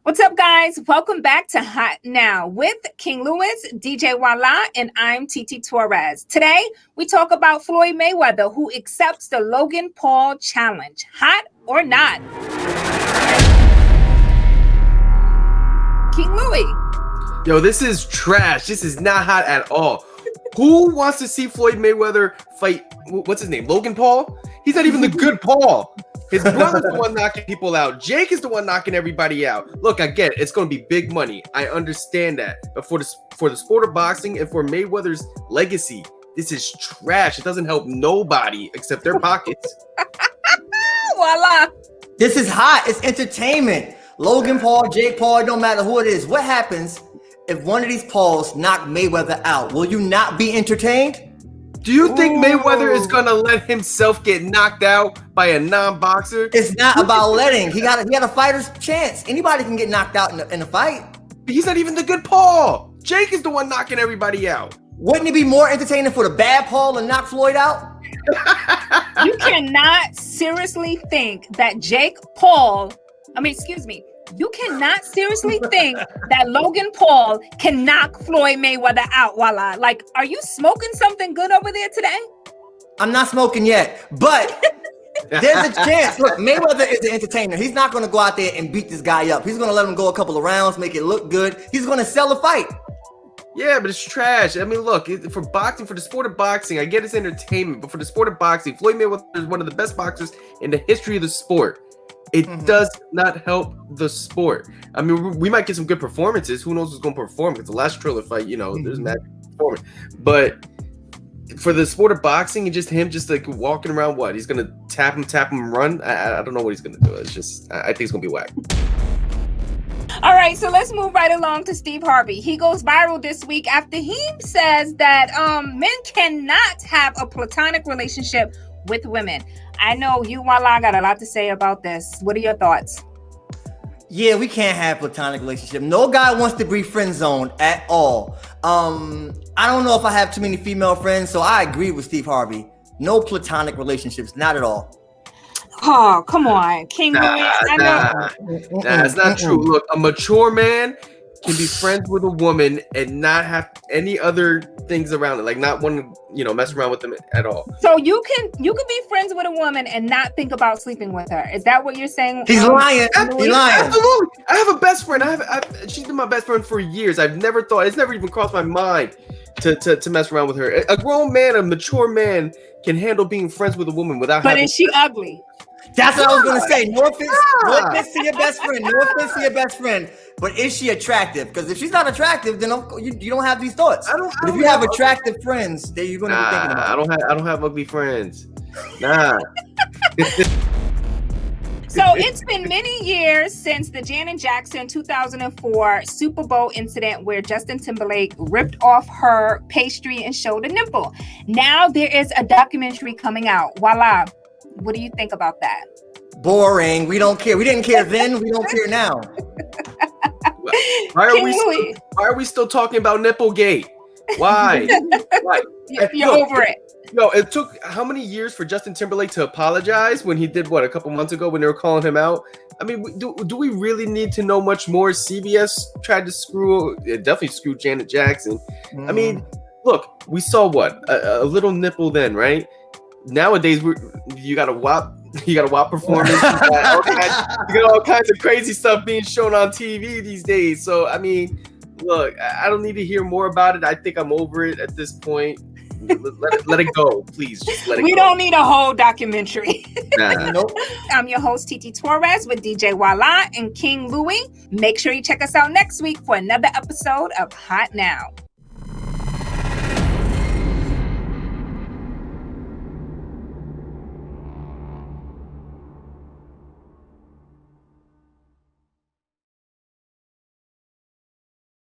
What's up, guys? Welcome back to Hot Now with King Louis, DJ Wallah, and I'm TT Torrez. Today, we talk about Floyd Mayweather, who accepts the Logan Paul challenge. Hot or not? King Louis. Yo, this is trash. This is not hot at all. Who wants to see Floyd Mayweather fight, what's his name, Logan Paul? He's not even the good Paul. His brother's the one knocking people out. Jake is the one knocking everybody out. Look, I get it. It's going to be big money. I understand that. But for the sport of boxing and for Mayweather's legacy, this is trash. It doesn't help nobody except their pockets. Voila. This is hot. It's entertainment. Logan Paul, Jake Paul, it don't matter who it is. What happens if one of these Pauls knock Mayweather out? Will you not be entertained? Do you think Mayweather is going to let himself get knocked out by a non-boxer? It's not about letting. He got a fighter's chance. Anybody can get knocked out in a fight. He's not even the good Paul. Jake is the one knocking everybody out. Wouldn't it be more entertaining for the bad Paul to knock Floyd out? You cannot seriously think that you cannot seriously think that Logan Paul can knock Floyd Mayweather out, Wallah. Like, are you smoking something good over there today? I'm not smoking yet, but there's a chance. Look, Mayweather is an entertainer. He's not going to go out there and beat this guy up. He's going to let him go a couple of rounds, make it look good. He's going to sell the fight. Yeah, but it's trash. I mean, look, for boxing, for the sport of boxing, I get it's entertainment, but for the sport of boxing, Floyd Mayweather is one of the best boxers in the history of the sport. It does not help the sport. I mean, we might get some good performances. Who knows who's going to perform? Because the last Triller fight, there's magic performance. But for the sport of boxing and just him like walking around, what? He's going to tap him, run? I don't know what he's going to do. It's just, I think it's going to be whack. All right, so let's move right along to Steve Harvey. He goes viral this week after he says that men cannot have a platonic relationship with women. I know you, Wallah, got a lot to say about this. What are your thoughts? Yeah, we can't have platonic relationship. No guy wants to be friend zoned at all. I don't know if I have too many female friends, so I agree with Steve Harvey. No platonic relationships, not at all. Oh, come on, King Louis. I know. It's not true. Look, a mature man can be friends with a woman and not have any other things around it, like not want to, mess around with them at all. So you can be friends with a woman and not think about sleeping with her. Is that what you're saying? He's lying. He's lying. Absolutely. I have a best friend. She's been my best friend for years. It's never even crossed my mind to mess around with her. A grown man, a mature man can handle being friends with a woman without. But is she ugly? That's what I was going to say. No offense to your best friend. No offense to your best friend. But is she attractive? Because if she's not attractive, then you don't have these thoughts. But if you have attractive friends, then you're going to be thinking about it. I don't have ugly friends. Nah. So it's been many years since the Janet Jackson 2004 Super Bowl incident where Justin Timberlake ripped off her pastry and showed a nipple. Now there is a documentary coming out. Voila. What do you think about that? Boring. We don't care. We didn't care then. We don't care now. Why are we still talking about Nipplegate? Why? You're over it. No, it took how many years for Justin Timberlake to apologize when he did a couple months ago when they were calling him out? I mean, do we really need to know much more? CBS tried to definitely screw Janet Jackson. I mean, look, we saw a little nipple then, right? Nowadays, you got a WAP performance. You got all kinds of crazy stuff being shown on TV these days. So, I mean, look, I don't need to hear more about it. I think I'm over it at this point. Let it go, please. Just let it go. We don't need a whole documentary. Nope. I'm your host, TT Torrez, with DJ Wallah and King Louie. Make sure you check us out next week for another episode of Hot Now.